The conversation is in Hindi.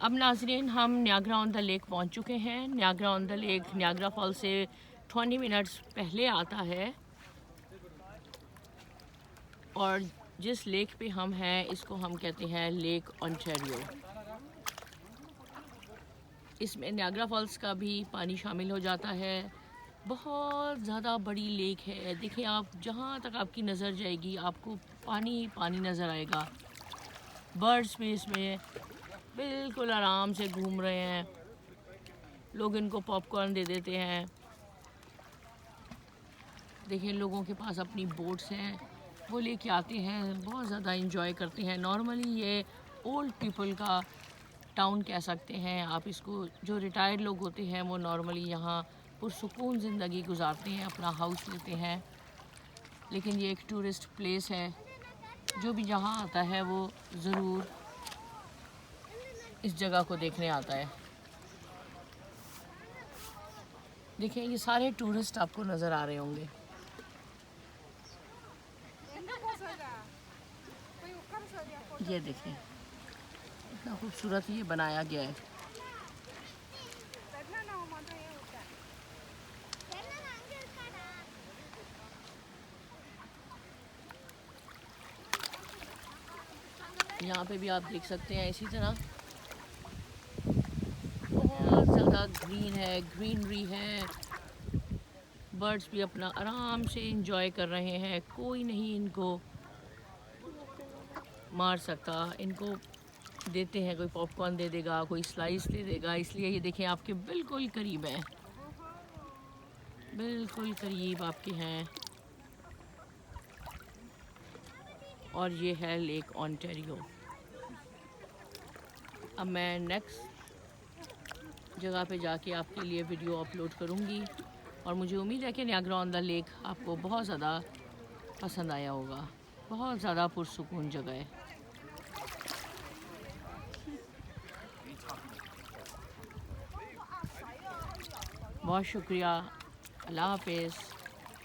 अब नाजरीन हम नियाग्रा ऑन द लेक पहुंच चुके हैं। Niagara on the lake Niagara fall से 20 मिनट्स पहले आता है और जिस लेक पे हम हैं इसको हम कहते हैं लेक ओंटारियो। इसमें नियाग्रा फॉल्स का भी पानी शामिल हो जाता है। बहुत ज़्यादा बड़ी लेक है। देखिए आप जहाँ तक आपकी नज़र जाएगी आपको पानी ही पानी नज़र आएगा। बर्ड्स भी इसमें बिल्कुल आराम से घूम रहे हैं। लोग इनको पॉपकॉर्न दे देते हैं। देखिए लोगों के पास अपनी बोट्स हैं, वो लेके आते हैं, बहुत ज़्यादा इंजॉय करते हैं। नॉर्मली ये ओल्ड पीपल का टाउन कह सकते हैं आप इसको। जो रिटायर्ड लोग होते हैं वो नॉर्मली यहाँ पुरसुकून ज़िंदगी गुजारते हैं, अपना हाउस लेते हैं। लेकिन ये एक टूरिस्ट प्लेस है, जो भी यहाँ आता है वो ज़रूर इस जगह को देखने आता है। देखिए ये सारे टूरिस्ट आपको नज़र आ रहे होंगे। ये देखिए इतना खूबसूरत ये बनाया गया है। यहाँ पे भी आप देख सकते हैं इसी तरह बहुत ज़्यादा ग्रीन है, ग्रीनरी है। बर्ड्स भी अपना आराम से इंजॉय कर रहे हैं। कोई नहीं इनको मार सकता। इनको देते हैं, कोई पॉपकॉर्न दे देगा, कोई स्लाइस दे देगा। इसलिए ये देखें आपके बिल्कुल करीब है, बिल्कुल करीब आपके हैं। और ये है लेक ओंटारियो। अब मैं नेक्स्ट जगह पे जाके आपके लिए वीडियो अपलोड करूँगी और मुझे उम्मीद है कि नियाग्रा ऑन द लेक आपको बहुत ज़्यादा पसंद आया होगा। बहुत ज़्यादा पुरसुकून जगह है। बहुत शुक्रिया। अल्लाह हाफ़िज़।